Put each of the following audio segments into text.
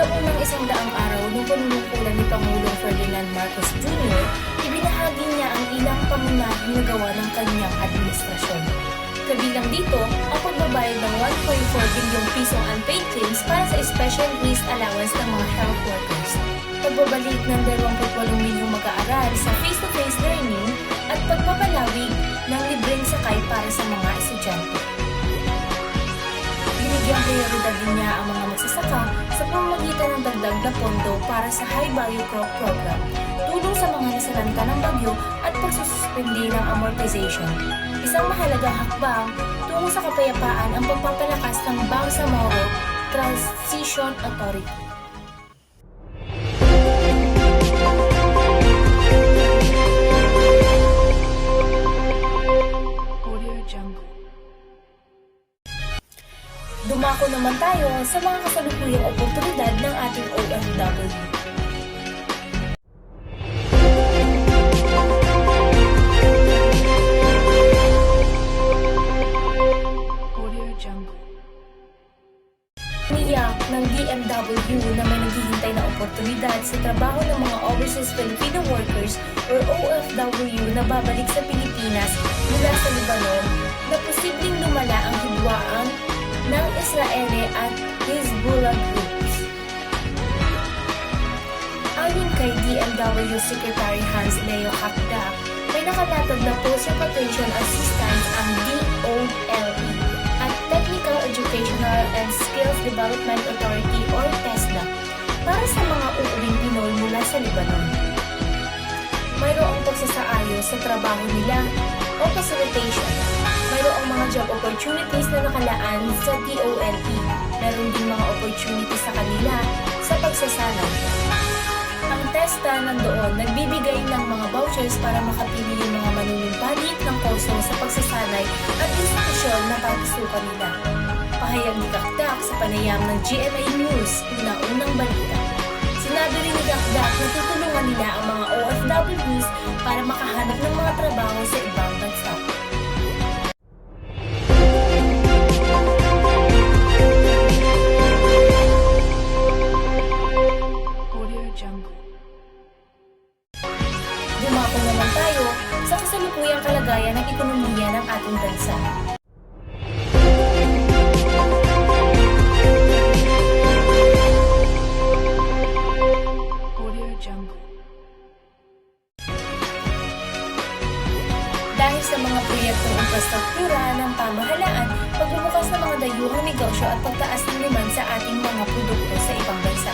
Sa unang 100 araw ng panunungkulan ni Pangulong Ferdinand Marcos Jr., ibinahagi niya ang ilang pangunahing nagawa ng kanyang administrasyon. Kabilang dito ang pagbabayad ng 1.4 bilyong pisong unpaid claims para sa special risk allowance ng mga health workers, pagbabalik ng 28 milyong mag-aaral sa face-to-face learning at pagpapalawig ng libreng sakay para sa mga estudyante. Binigyang prioridad din niya ang mga magsasaka sa pamamagitan ng dagdag na pondo para sa High Value Crop Program, tulong sa mga nasalanta ng bagyo at pagsususpindi ng amortization. Isang mahalagang hakbang tungo sa kapayapaan ang pagpapalakas ng Bangsamoro Transition Authority. Dumako naman tayo sa mga kasalukuyang oportunidad ng ating OFW. Niyak ng DMW na may naghihintay na oportunidad sa trabaho ng mga Overseas Filipino Workers or OFW na babalik sa Pilipinas mula sa Lebanon na posibleng lumala ang hidwaan ng Israeli at Hezbollah groups. Ayon kay DMW Secretary Hans Leo Hakda, may nakalatag na Post-Repatriation Assistance ang DOLE at Technical Educational and Skills Development Authority or TESDA para sa mga uuwing Pinoy mula sa Lebanon. Mayroong pagsasaayos sa trabaho nila o facilitation. Mayroong mga job opportunities na nakalaan sa DOLE. Meron din mga opportunities sa kanila sa pagsasanay. Ang TESDA nandoon nagbibigay ng mga vouchers para makapili yung mga manunumpalik ng kurso sa pagsasanay at institusyon na papasukan nila. Pahayag ni Kakdak sa panayam ng GMA News na unang balita. Sinabi rin ni Kakdak na tutulungan nila ang mga OFWs para makahanap ng mga trabaho sa ibang bansa. Dumako naman tayo sa kasalukuyang kalagayan ng ekonomiya ng ating bansa. Dahil sa mga proyektong infrastruktura ng pamahalaan, pagbubukas ng mga dayuhang negosyo at pagtaas ng demand sa ating mga produkto sa ibang bansa.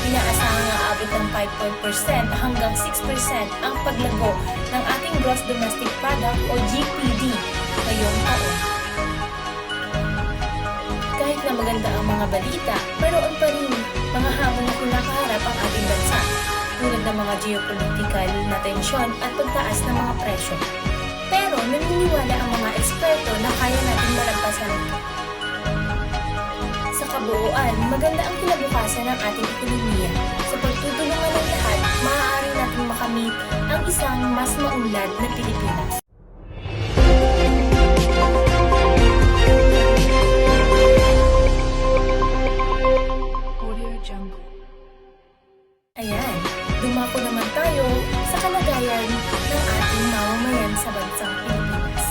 Inaasahang aabot ng 5% hanggang 6% ang paglago ng ating Gross Domestic Product o GPD ngayong taon. Kahit na maganda ang mga balita, mayroon pa rin mga hamon na kinakaharap ang ating bansa, tulad ng mga geopolitical na tensyon at pagtaas ng mga presyo. Pero naniniwala ang mga eksperto na kaya natin malagpasan ito. Sa kabuuan, maganda ang kinabukasan ng ating ekonomiya. Sa pagtutulungan ng lahat, maaari natin makamit ang isang mas maunlad na Pilipinas. Ayan, dumako naman tayo sa kalagayan ng ating mamamayan sa bansang Pilipinas.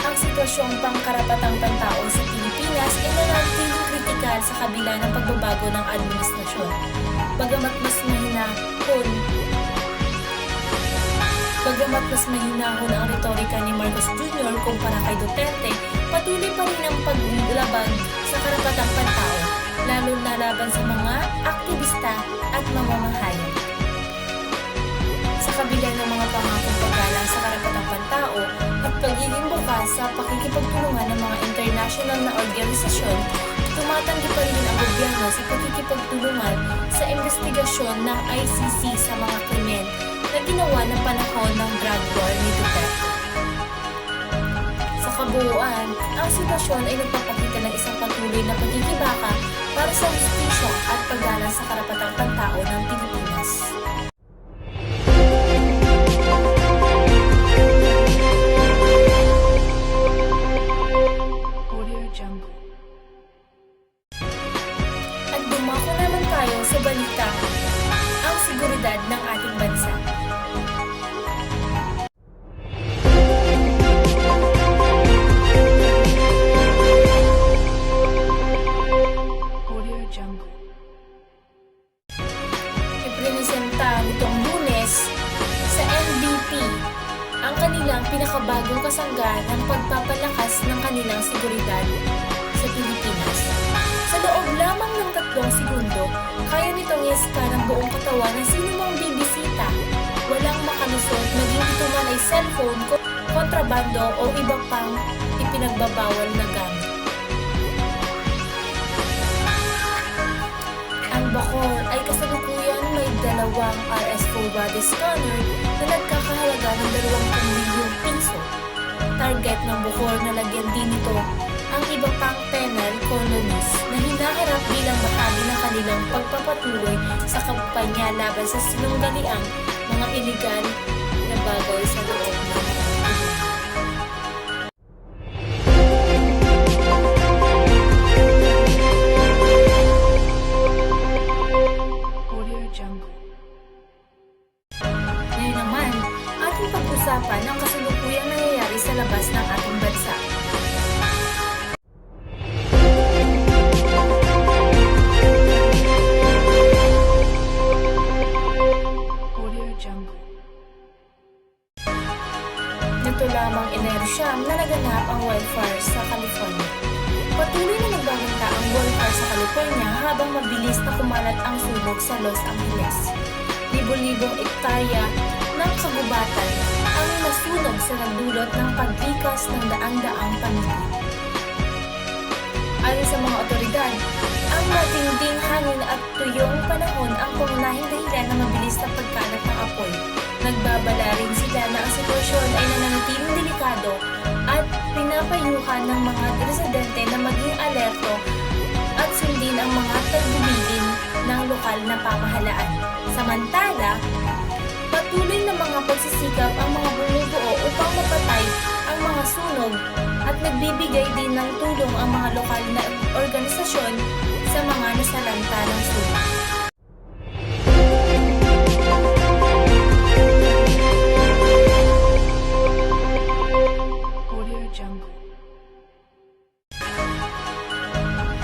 Ang sitwasyong pangkarapatang pantao sa Pilipinas ay nanatiling kritikal sa kabila ng pagbabago ng administrasyon. Bagamat mas mahinahon ang retorika ni Marcos Jr. kumpara kay Duterte, patuloy pa rin ang paglabag sa karapatang pantao, lalo na laban sa mga aktivista at mamamahayan. Sa kabila ng mga pangakong paggalang sa karapatang pantao at pagiging bukas sa pakikipagtulungan ng mga international na organisasyon, tumatanggi pa rin ang gobyerno sa pakikipagtulungan sa investigasyon ng ICC sa mga krimen na ginawa ng panahon ng drug war ni Duterte. Sa kabuuan, ang sitwasyon ay nagpapakita ng isang patuloy na pagkikibaka para sa hustisya at paggalang sa karapatang pantao ng Pilipinas. sumasangga ng pagpapalakas ng kanilang seguridad sa Pilipinas. Sa loob lamang ng 3 segundo, kaya nitong i-scan ang buong katawan ng sino mang bibisita. Walang makalusot, maging ito man ay cellphone, kontrabando o iba pang ipinagbabawal na gamit. Ang Bacoor ay kasalukuyan may 2 RS4 body scanner na nagkakahalaga ng 20 milyong piso. Target ng Bacoor na lagyan din nito ang iba pang penal colonies na hinaharap bilang bahagi ng kanilang pagpapatuloy sa kampanya laban sa sinunggaliang mga iligal na bagay sa loob ng mga Ngayon naman, ating pag-usapan ang kasalukuyang nangyayari sa labas ng ating bansa. Nito lamang Enero 9 na naganap ang wildfire sa California. Patuloy na nagbabanta ang wildfire sa California habang mabilis na kumalat ang sunog sa Los Angeles. Libo-libong ektarya ng kagubatan ang nasunog sa nagdulot ng paglikas ng daang-daang pamilya. Ayon sa mga otoridad, ang matinding hangin at tuyong panahon ang pangunahing dahilan ng mabilis na pagkalat ng apoy. Nagbabala rin sila na ang sitwasyon ay nananatiling delikado at pinapayuhan ng mga residente na maging alerto at sundin ang mga tagubilin ng lokal na pamahalaan. Samantala, patuloy na mga pagsisikap ang mga bumubuo upang mapatay ang mga sunog at nagbibigay din ng tulong ang mga lokal na organisasyon sa mga nasalanta ng sunog.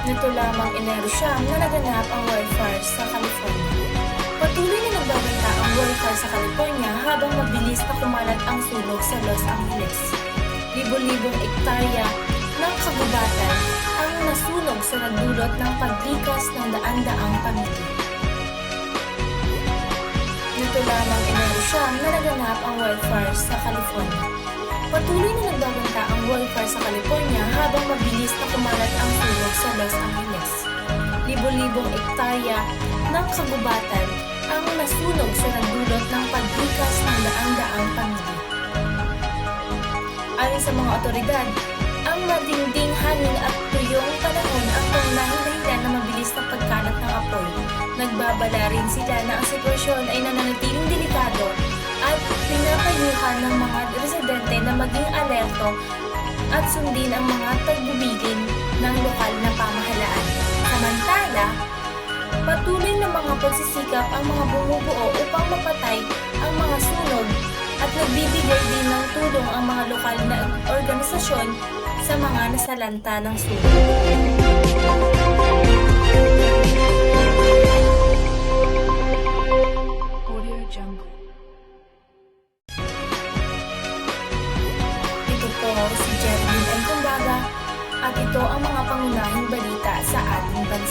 Nito lamang Enero 9 na naganap ang wildfire sa California. Patuloy na nagbabanta ang wildfire sa California habang mabilis na kumalat ang sunog sa Los Angeles. Libo-libong ektarya ng kagubatan ang nasunog sa nagdulot ng paglikas ng daan-daang pamilya. Nito lamang Enero 9 na naganap ang wildfire sa California. Patuloy na nagbabanta ang wildfire sa California habang mabilis na kumalat ang sunog sa Los Angeles. Libo-libong ektarya ng kagubatan ang nasunog sa nagdulot ng paglikas ng daang-daang pamilya. Ayon sa mga otoridad, ang matinding hangin at tuyong panahon ang pangunahing dahilan na mabilis na pagkalat ng apoy. Nagbabala rin sila na ang sitwasyon ay nananatiling delikado at pinapayuhan ng mga residente na maging alerto at sundin ang mga tagubilin ng lokal na pamahalaan. Samantala, patuloy na mga pagsisikap ang mga bumubuo upang mapatay ang mga sunog at nagbibigay din ng tulong ang mga lokal na organisasyon sa mga nasalanta ng sunog. Ito po si Jerwin M. Kumbaga at ito ang mga pangunahing balita sa ating bansa.